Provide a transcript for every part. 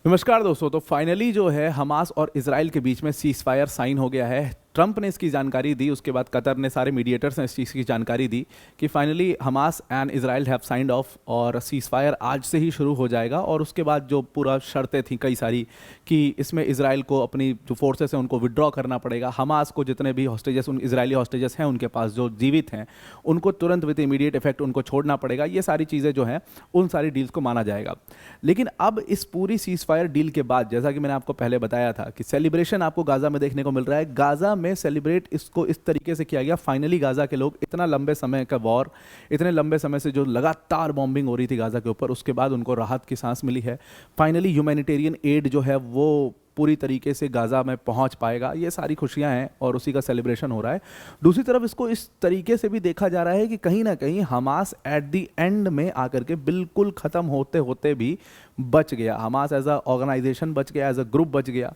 नमस्कार दोस्तों। तो फाइनली जो है हमास और इजराइल के बीच में सीज फायर साइन हो गया है। ट्रंप ने इसकी जानकारी दी, उसके बाद कतर ने, सारे मीडिएटर्स ने इस चीज़ की जानकारी दी कि finally Hamas and Israel have signed of और सीज फायर आज से ही शुरू हो जाएगा। और उसके बाद जो पूरा शर्तें थी कई सारी कि इसमें इजराइल को अपनी जो फोर्सेस हैं उनको विड्रॉ करना पड़ेगा, हमास को जितने भी हॉस्टेजेस उन इजरायली हॉस्टेजेस हैं उनके पास जो जीवित हैं उनको तुरंत विद इमीडिएट इफेक्ट उनको छोड़ना पड़ेगा। ये सारी चीज़ें जो हैं उन सारी डील्स को माना जाएगा। लेकिन अब इस पूरी सीज फायर डील के बाद, जैसा कि मैंने आपको पहले बताया था कि सेलिब्रेशन आपको गाजा में देखने को मिल रहा है। गाजा में सेलिब्रेट इसको इस तरीके से किया गया। फाइनली गाजा के लोग, इतना लंबे समय का वॉर, इतने लंबे समय से जो लगातार बॉम्बिंग हो रही थी गाजा के ऊपर, उसके बाद उनको राहत की सांस मिली है। फाइनली ह्यूमैनिटेरियन एड जो है वो पूरी तरीके से गाजा में पहुंच पाएगा। ये सारी खुशियां हैं और उसी का सेलिब्रेशन हो रहा है। दूसरी तरफ इसको इस तरीके से भी देखा जा रहा है कि कहीं ना कहीं हमास एट द एंड में आकर के बिल्कुल ख़त्म होते होते भी बच गया। हमास एज अ ऑर्गेनाइजेशन बच गया, एज अ ग्रुप बच गया।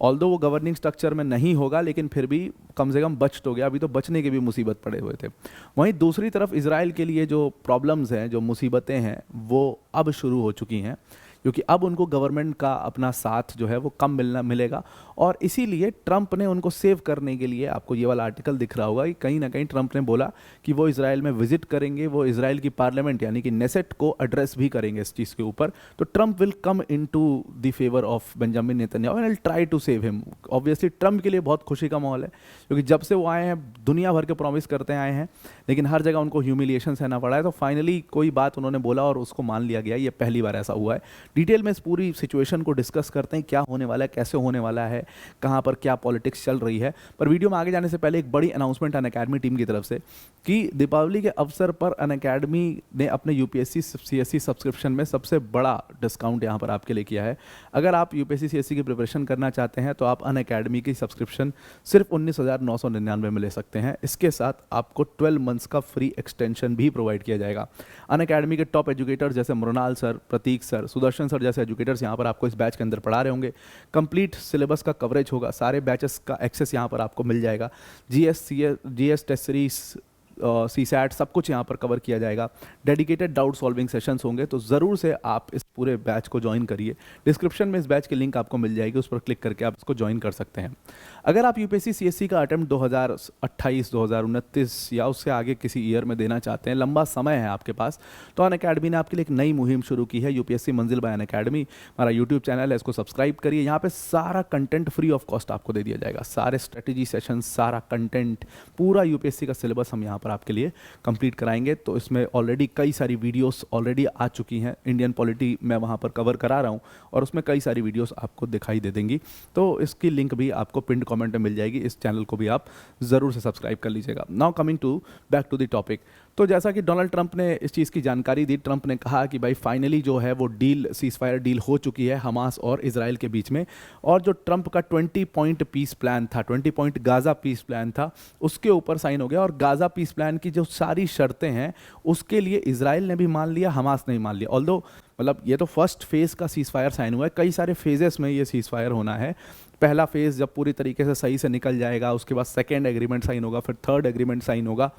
ऑल्दो वो गवर्निंग स्ट्रक्चर में नहीं होगा लेकिन फिर भी कम से कम बच तो गया। अभी तो बचने की भी मुसीबत पड़े हुए थे। वहीं दूसरी तरफ इजराइल के लिए जो प्रॉब्लम्स हैं, जो मुसीबतें हैं, वो अब शुरू हो चुकी हैं क्योंकि अब उनको गवर्नमेंट का अपना साथ जो है वो कम मिलेगा। और इसीलिए ट्रंप ने उनको सेव करने के लिए, आपको ये वाला आर्टिकल दिख रहा होगा कि कहीं ना कहीं ट्रंप ने बोला कि वो इजराइल में विजिट करेंगे, वो इजराइल की पार्लियामेंट यानी कि नेसेट को एड्रेस भी करेंगे इस चीज़ के ऊपर। तो Trump will come in to the favour of Benjamin Netanyahu and will try to save him. Obviously Trump के लिए बहुत खुशी का माहौल है क्योंकि जब से वो आए हैं दुनिया भर के प्रॉमिस करते आए हैं लेकिन हर जगह उनको ह्यूमिलिएशन सहना पड़ा है। तो फाइनली कोई बात उन्होंने बोला और उसको मान लिया गया। ये पहली बार ऐसा हुआ है। डिटेल में इस पूरी सिचुएशन को डिस्कस करते हैं, क्या होने वाला है, कैसे होने वाला है, कहाँ पर क्या पॉलिटिक्स चल रही है। पर वीडियो में आगे जाने से पहले एक बड़ी अनाउंसमेंट अनअकैडमी टीम की तरफ से कि दीपावली के अवसर पर अनअकैडमी ने अपने यूपीएससी सीएससी सब्सक्रिप्शन में सबसे बड़ा डिस्काउंट यहाँ पर आपके लिए किया है। अगर आप यूपीएससी सीएससी की प्रिपरेशन करना चाहते हैं तो आप अनअकैडमी की सब्सक्रिप्शन सिर्फ 19,999 में ले सकते हैं। इसके साथ आपको 12 मंथ्स का फ्री एक्सटेंशन भी प्रोवाइड किया जाएगा। अनअकैडमी के टॉप एजुकेटर जैसे मृणाल सर, प्रतीक सर, सुदर्शन सर जैसे एजुकेटर्स यहाँ पर आपको इस बैच के अंदर पढ़ा रहे होंगे। कंप्लीट सिलेबस का कवरेज होगा, सारे बैचेस का एक्सेस यहाँ पर आपको मिल जाएगा। जीएस टेस्ट सीरीज, सीसैट, सब कुछ यहाँ पर कवर किया जाएगा। डेडिकेटेड डाउट सॉल्विंग सेशंस होंगे। तो ज़रूर से आप इस पूरे बैच को ज्वाइन करिए। डिस्क्रिप्शन में इस बैच की लिंक आपको मिल जाएगी, उस पर क्लिक करके आप इसको ज्वाइन कर सकते हैं। अगर आप यूपीएससी सीएससी का अटेम्प्ट 2028, 2029 या उससे आगे किसी ईयर में देना चाहते हैं, लंबा समय है आपके पास, तो अनअकैडमी ने आपके लिए एक नई मुहिम शुरू की है, यूपीएससी मंजिल बाय अनअकैडमी। हमारा यूट्यूब चैनल है, इसको सब्सक्राइब करिए। यहाँ पे सारा कंटेंट फ्री ऑफ कॉस्ट आपको दे दिया जाएगा। सारे स्ट्रेटेजी सेशन, सारा कंटेंट, पूरा यूपीएससी का सिलेबस हम यहाँ पर आपके लिए कंप्लीट कराएंगे। तो इसमें ऑलरेडी कई सारी वीडियोस ऑलरेडी आ चुकी हैं। इंडियन पॉलिटी मैं वहाँ पर कवर करा रहा हूँ और उसमें कई सारी वीडियोस आपको दिखाई दे देंगी। तो इसकी लिंक भी आपको पिंड कमेंट में मिल जाएगी। इस चैनल को भी आप ज़रूर से सब्सक्राइब कर लीजिएगा। Now coming to back to the topic. तो जैसा कि डोनाल्ड ट्रंप ने इस चीज़ की जानकारी दी, ट्रंप ने कहा कि भाई फाइनली जो है वो डील, सीज फायर डील हो चुकी है हमास और इजराइल के बीच में। और जो ट्रंप का 20 पॉइंट पीस प्लान था, 20 पॉइंट गाज़ा पीस प्लान था, उसके ऊपर साइन हो गया। और गाज़ा पीस प्लान की जो सारी शर्तें हैं उसके लिए इजराइल ने भी मान लिया, हमास ने भी मान लिया। ऑल्दो मतलब ये तो फर्स्ट फेज़ का सीज फायर साइन हुआ है, कई सारे फेजेस में ये सीज फायर होना है। पहला फेज़ जब पूरी तरीके से सही से निकल जाएगा, उसके बाद सेकेंड एग्रीमेंट साइन होगा, फिर थर्ड एग्रीमेंट साइन होगा।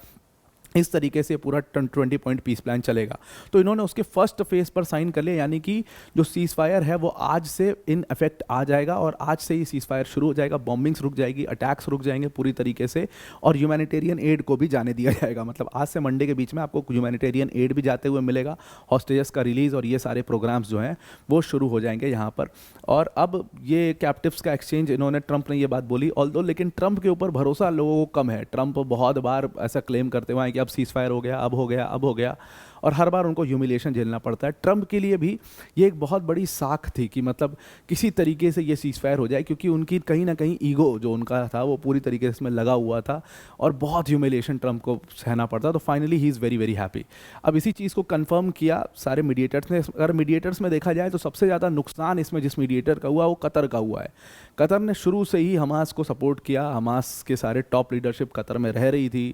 इस तरीके से पूरा 20 पॉइंट पीस प्लान चलेगा। तो इन्होंने उसके फर्स्ट फेज पर साइन कर लिया, यानी कि जो सीज फायर है वो आज से इन इफेक्ट आ जाएगा और आज से ही सीज फायर शुरू हो जाएगा। बॉम्बिंग्स रुक जाएगी, अटैक्स रुक जाएंगे पूरी तरीके से और ह्यूमैनिटेरियन एड को भी जाने दिया जाएगा। मतलब आज से मंडे के बीच में आपको ह्यूमैनिटेरियन एड भी जाते हुए मिलेगा, हॉस्टेजेस का रिलीज़ और ये सारे प्रोग्राम्स जो हैं वो शुरू हो जाएंगे यहाँ पर। और अब ये कैप्टिव्स का एक्सचेंज, इन्होंने, ट्रंप ने ये बात बोली ऑल्दो, लेकिन ट्रंप के ऊपर भरोसा लोगों को कम है। ट्रंप बहुत बार ऐसा क्लेम करते हुए हैं कि अब सीज फायर हो गया, अब हो गया, अब हो गया, और हर बार उनको ह्यूमिलिएशन झेलना पड़ता है। ट्रंप के लिए भी ये एक बहुत बड़ी साख थी कि मतलब किसी तरीके से ये सीज फायर हो जाए, क्योंकि उनकी कहीं ना कहीं ईगो जो उनका था वो पूरी तरीके से इसमें लगा हुआ था और बहुत ह्यूमिलिएशन ट्रंप को सहना पड़ता। तो finally he is very very happy. अब इसी चीज़ को कंफर्म किया सारे मीडिएटर्स ने। अगर मीडिएटर्स में देखा जाए तो सबसे ज़्यादा नुकसान इसमें जिस मीडिएटर का हुआ वो कतर का हुआ है। कतर ने शुरू से ही हमास को सपोर्ट किया। हमास के सारे टॉप लीडरशिप कतर में रह रही थी,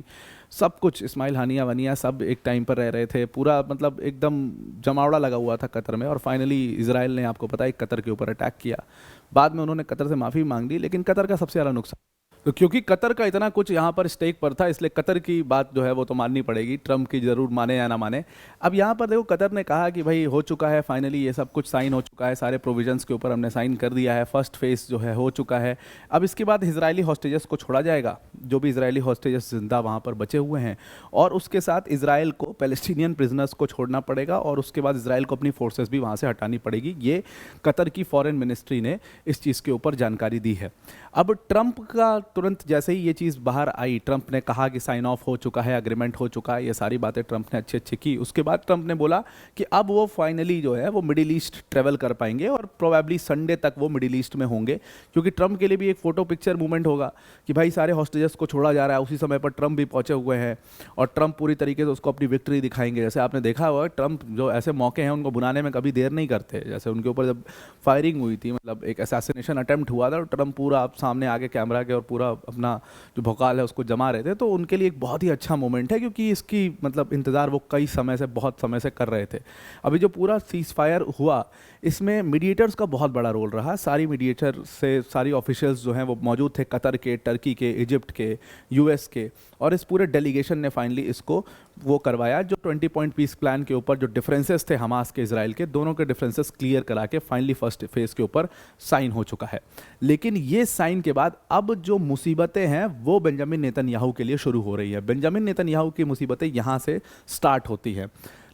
सब कुछ, इस्माइल हानिया वनिया सब एक टाइम पर रह रहे थे। पूरा मतलब एकदम जमावड़ा लगा हुआ था कतर में। और फाइनली इजराइल ने, आपको पता है, कतर के ऊपर अटैक किया। बाद में उन्होंने कतर से माफ़ी मांग ली, लेकिन कतर का सबसे ज़्यादा नुकसान तो क्योंकि कतर का इतना कुछ यहाँ पर स्टेक पर था, इसलिए कतर की बात जो है वो तो माननी पड़ेगी, ट्रम्प की ज़रूर माने या ना माने। अब यहाँ पर देखो, कतर ने कहा कि भाई हो चुका है फाइनली, ये सब कुछ साइन हो चुका है, सारे प्रोविजंस के ऊपर हमने साइन कर दिया है, फर्स्ट फेज जो है हो चुका है। अब इसके बाद इजरायली हॉस्टेजेस को छोड़ा जाएगा, जो भी इजरायली हॉस्टेजेस जिंदा वहाँ पर बचे हुए हैं, और उसके साथ इसराइल को पैलेस्टीनियन प्रिजनर्स को छोड़ना पड़ेगा, और उसके बाद इसराइल को अपनी फोर्सेस भी वहाँ से हटानी पड़ेगी। ये कतर की फॉरेन मिनिस्ट्री ने इस चीज़ के ऊपर जानकारी दी है। अब ट्रंप का तुरंत जैसे ही ये चीज़ बाहर आई, ट्रंप ने कहा कि साइन ऑफ हो चुका है, अग्रीमेंट हो चुका है, ये सारी बातें ट्रंप ने अच्छी अच्छी की। उसके बाद ट्रंप ने बोला कि अब वो फाइनली जो है वो मिडिल ईस्ट ट्रेवल कर पाएंगे, और प्रोबेबली संडे तक वो मिडिल ईस्ट में होंगे, क्योंकि ट्रंप के लिए भी एक फोटो पिक्चर मूवमेंट होगा कि भाई सारे हॉस्टेजेस को छोड़ा जा रहा है। उसी समय पर ट्रंप भी पहुंचे हुए हैं, और ट्रंप पूरी तरीके से उसको अपनी विक्ट्री दिखाएंगे। जैसे आपने देखा हुआ, ट्रंप जो ऐसे मौके हैं उनको बुलाने में कभी देर नहीं करते। जैसे उनके ऊपर जब फायरिंग हुई थी, मतलब एक असैसिनेशन अटेम्प्ट हुआ था, ट्रंप पूरा सामने आगे कैमरा के और पूरा अपना जो भौकाल है उसको जमा रहे थे। तो उनके लिए एक बहुत ही अच्छा मोमेंट है, क्योंकि इसकी मतलब इंतज़ार वो कई समय से, बहुत समय से कर रहे थे। अभी जो पूरा सीज फायर हुआ, इसमें मीडिएटर्स का बहुत बड़ा रोल रहा। सारी मीडिएटर से सारी ऑफिशियल्स जो हैं वो मौजूद थे, कतर के, टर्की के, इजिप्ट के, यूएस के, और इस पूरे डेलीगेशन ने फाइनली इसको वो करवाया। जो 20 पॉइंट पीस प्लान के ऊपर जो डिफरेंसेस थे हमास के, इजराइल के, दोनों के डिफरेंसेस क्लियर करा के फाइनली फर्स्ट फेज के ऊपर साइन हो चुका है। लेकिन ये साइन के बाद अब जो मुसीबतें हैं वो बेंजामिन नेतन्याहू के लिए शुरू हो रही है। बेंजामिन नेतन्याहू की मुसीबतें यहाँ से स्टार्ट होती है।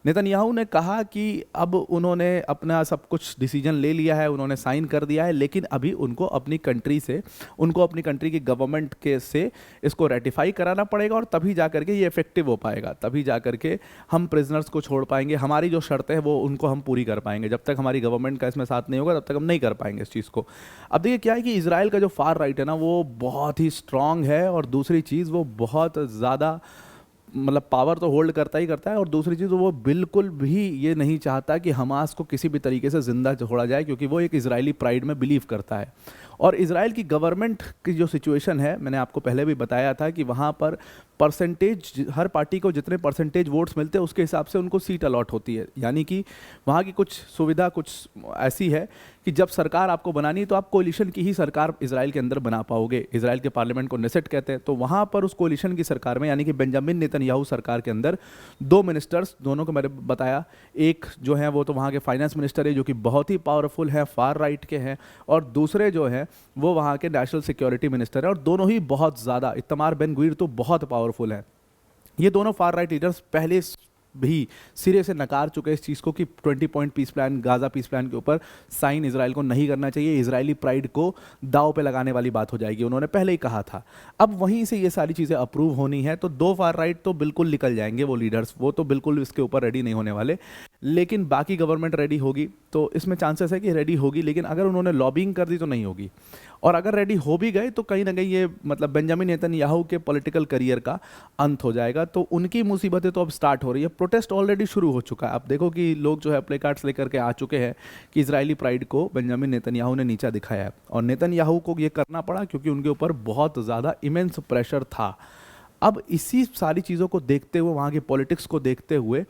नेतन्याहू ने कहा कि अब उन्होंने अपना सब कुछ डिसीजन ले लिया है, उन्होंने साइन कर दिया है, लेकिन अभी उनको अपनी कंट्री से, उनको अपनी कंट्री की गवर्नमेंट के से इसको रेटिफाई कराना पड़ेगा, और तभी जा करके ये इफेक्टिव हो पाएगा, तभी जा करके हम प्रिजनर्स को छोड़ पाएंगे। हमारी जो शर्तें हैं वो उनको हम पूरी कर पाएंगे। जब तक हमारी गवर्नमेंट का इसमें साथ नहीं होगा तब तक हम नहीं कर पाएंगे इस चीज़ को। अब देखिए क्या है कि इसराइल का जो फार राइट है ना, वो बहुत ही स्ट्रांग है, और दूसरी चीज़ वो बहुत ज़्यादा मतलब पावर तो होल्ड करता ही करता है, और दूसरी चीज़ वो बिल्कुल भी ये नहीं चाहता कि हमास को किसी भी तरीके से ज़िंदा छोड़ा जाए, क्योंकि वो एक इजरायली प्राइड में बिलीव करता है। और इजराइल की गवर्नमेंट की जो सिचुएशन है, मैंने आपको पहले भी बताया था कि वहाँ पर परसेंटेज, हर पार्टी को जितने परसेंटेज वोट्स मिलते हैं उसके हिसाब से उनको सीट अलॉट होती है। यानी कि वहाँ की कुछ सुविधा कुछ ऐसी है कि जब सरकार आपको बनानी है तो आप कोलिशन की ही सरकार इजराइल के अंदर बना पाओगे। इजराइल के पार्लियामेंट को नेसेट कहते हैं। तो वहाँ पर उस कोलिशन की सरकार में, यानी कि बेंजामिन नेतन्याहू सरकार के अंदर, 2 मिनिस्टर्स, दोनों को मैंने बताया, एक जो है वो तो वहाँ के फाइनेंस मिनिस्टर है जो कि बहुत ही पावरफुल है, फार राइट के हैं, और दूसरे जो है वो वहाँ के नेशनल सिक्योरिटी मिनिस्टर है, और दोनों ही बहुत ज़्यादा, इतमार बेन ग्वीर तो बहुत पावरफुल है। ये दोनों फार राइट लीडर्स पहले भी सिरे से नकार चुके इस चीज़ को कि 20 point peace plan, Gaza peace plan के ऊपर साइन इजराइल को नहीं करना चाहिए, इजरायली प्राइड को दाव पे लगाने वाली बात हो जाएगी, उन्होंने पहले ही कहा था। अब वहीं से ये सारी चीज़ें अप्रूव होनी है, तो 2 फार राइट तो बिल्कुल निकल जाएंगे, वो लीडर्स, वो तो बिल्कुल इसके ऊपर रेडी नहीं होने वाले। लेकिन बाकी गवर्नमेंट रेडी होगी, तो इसमें चांसेस है कि रेडी होगी, लेकिन अगर उन्होंने लॉबिंग कर दी तो नहीं होगी। और अगर रेडी हो भी गए तो कहीं ना कहीं ये मतलब बेंजामिन नेतन्याहू के पॉलिटिकल करियर का अंत हो जाएगा। तो उनकी मुसीबतें तो अब स्टार्ट हो रही है। प्रोटेस्ट ऑलरेडी शुरू हो चुका है। आप देखो कि लोग जो है प्ले कार्ड्स लेकर के आ चुके हैं कि इजरायली प्राइड को बेंजामिन नेतन्याहू ने नीचा दिखाया है, और नेतन्याहू को ये करना पड़ा क्योंकि उनके ऊपर बहुत ज़्यादा इमेंस प्रेशर था। अब इसी सारी चीज़ों को देखते हुए, वहाँ की पॉलिटिक्स को देखते हुए,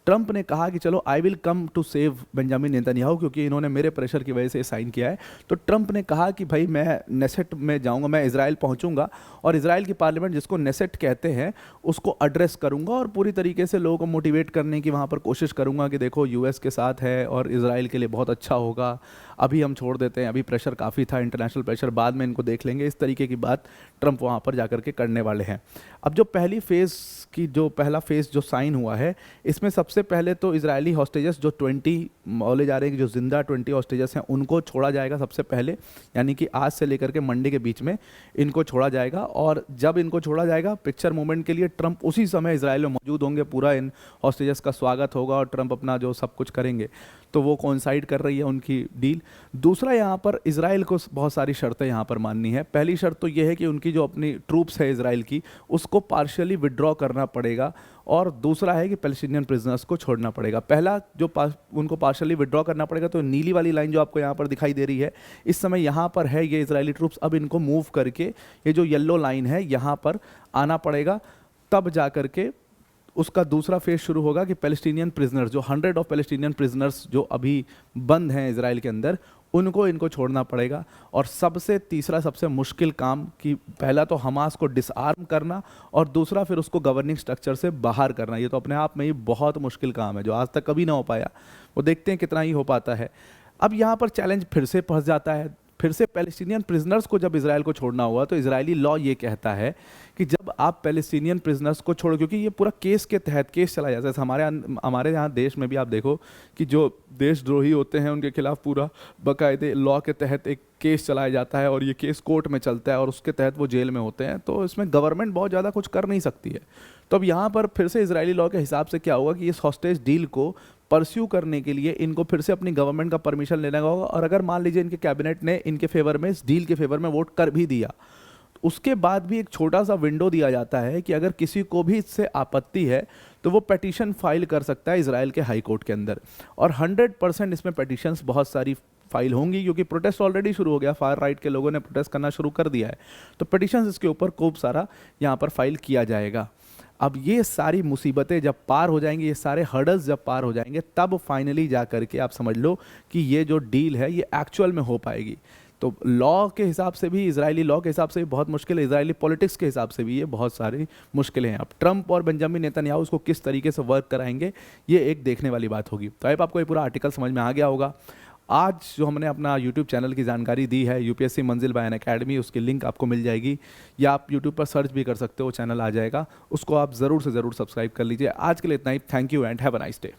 ट्रंप ने कहा कि चलो I will come to save Benjamin Netanyahu, क्योंकि इन्होंने मेरे प्रेशर की वजह से साइन किया है। तो ट्रंप ने कहा कि भाई मैं नेसेट में जाऊंगा, मैं इजराइल पहुंचूंगा, और इजराइल की पार्लियामेंट जिसको नेसेट कहते हैं उसको एड्रेस करूंगा, और पूरी तरीके से लोगों को मोटिवेट करने की वहाँ पर कोशिश करूंगा कि देखो यूएस के साथ है और इजराइल के लिए बहुत अच्छा होगा, अभी हम छोड़ देते हैं, अभी प्रेशर काफ़ी था, इंटरनेशनल प्रेशर, बाद में इनको देख लेंगे। इस तरीके की बात ट्रंप वहाँ पर जाकर के करने वाले हैं। अब जो पहली फेज़ की, जो पहला फेज़ जो साइन हुआ है, इसमें सबसे पहले तो इजरायली हॉस्टेजेस जो 20 बोले जा रहे हैं कि जो जिंदा 20 हॉस्टेजेस हैं उनको छोड़ा जाएगा सबसे पहले, यानी कि आज से लेकर के मंडे के बीच में इनको छोड़ा जाएगा। और जब इनको छोड़ा जाएगा, पिक्चर मोमेंट के लिए ट्रंप उसी समय इजराइल में मौजूद होंगे, पूरा इन हॉस्टेजेस का स्वागत होगा और ट्रंप अपना जो सब कुछ करेंगे। तो वो कोइंसाइड कर रही है उनकी डील। दूसरा, यहाँ पर इजराइल को बहुत सारी शर्तें यहाँ पर माननी है। पहली शर्त तो ये है कि उनकी जो अपनी ट्रूप्स है इजराइल की, उसको पार्शियली विड्रॉ करना पड़ेगा, और दूसरा है कि पैलेस्टीनियन प्रिजनर्स को छोड़ना पड़ेगा। पहला जो उनको पार्शियली विड्रॉ करना पड़ेगा, तो नीली वाली लाइन जो आपको यहाँ पर दिखाई दे रही है, इस समय यहाँ पर है ये इजरायली ट्रूप्स, अब इनको मूव करके ये जो येलो लाइन है यहाँ पर आना पड़ेगा, तब जा करके उसका दूसरा फेज शुरू होगा कि पैलेस्टीनियन प्रिजनर्स, जो 100 ऑफ पैलेस्टीनियन प्रिजनर्स जो अभी बंद हैं इजराइल के अंदर, उनको इनको छोड़ना पड़ेगा। और सबसे तीसरा सबसे मुश्किल काम कि पहला तो हमास को डिसआर्म करना और दूसरा फिर उसको गवर्निंग स्ट्रक्चर से बाहर करना। ये तो अपने आप में ही बहुत मुश्किल काम है जो आज तक कभी ना हो पाया। वो देखते हैं कितना ही हो पाता है। अब यहाँ पर चैलेंज फिर से फंस जाता है। फिर से पैलेस्टीनियन प्रिजनर्स को जब इजराइल को छोड़ना हुआ तो इजरायली लॉ ये कहता है कि जब आप पैलेस्टीनियन प्रिजनर्स को छोड़ो, क्योंकि ये पूरा केस के तहत केस चला जाता है। हमारे यहाँ देश में भी आप देखो कि जो देशद्रोही होते हैं उनके खिलाफ पूरा बाकायदे लॉ के तहत एक केस चलाया जाता है और ये केस कोर्ट में चलता है और उसके तहत वो जेल में होते हैं। तो इसमें गवर्नमेंट बहुत ज़्यादा कुछ कर नहीं सकती है। तो अब यहाँ पर फिर से इजरायली लॉ के हिसाब से क्या होगा कि इस हॉस्टेज डील को परस्यू करने के लिए इनको फिर से अपनी गवर्नमेंट का परमिशन लेना होगा। और अगर मान लीजिए इनके कैबिनेट ने इनके फेवर में, इस डील के फेवर में वोट कर भी दिया, उसके बाद भी एक छोटा सा विंडो दिया जाता है कि अगर किसी को भी इससे आपत्ति है तो वो पेटिशन फाइल कर सकता है इजराइल के हाई कोर्ट के अंदर। और 100% इसमें पेटिशंस बहुत सारी फाइल होंगी क्योंकि प्रोटेस्ट ऑलरेडी शुरू हो गया, फार राइट के लोगों ने प्रोटेस्ट करना शुरू कर दिया है। तो पेटिशंस इसके ऊपर खूब सारा यहाँ पर फाइल किया जाएगा। अब ये सारी मुसीबतें जब पार हो जाएंगी, ये सारे हर्डल्स जब पार हो जाएंगे, तब फाइनली जा करके आप समझ लो कि ये जो डील है ये एक्चुअल में हो पाएगी। तो लॉ के हिसाब से भी, इजरायली लॉ के हिसाब से भी बहुत मुश्किल है, इजरायली पॉलिटिक्स के हिसाब से भी ये बहुत सारी मुश्किलें हैं। अब ट्रंप और बेंजामिन नेतन्याहू उसको किस तरीके से वर्क कराएंगे ये एक देखने वाली बात होगी। तो अब आपको ये पूरा आर्टिकल समझ में आ गया होगा। आज जो हमने अपना YouTube चैनल की जानकारी दी है, यूपीएससी मंजिल बाय अनअकैडमी, उसकी लिंक आपको मिल जाएगी या आप YouTube पर सर्च भी कर सकते हो, चैनल आ जाएगा, उसको आप ज़रूर से ज़रूर सब्सक्राइब कर लीजिए। आज के लिए इतना ही। Thank you and have a nice day.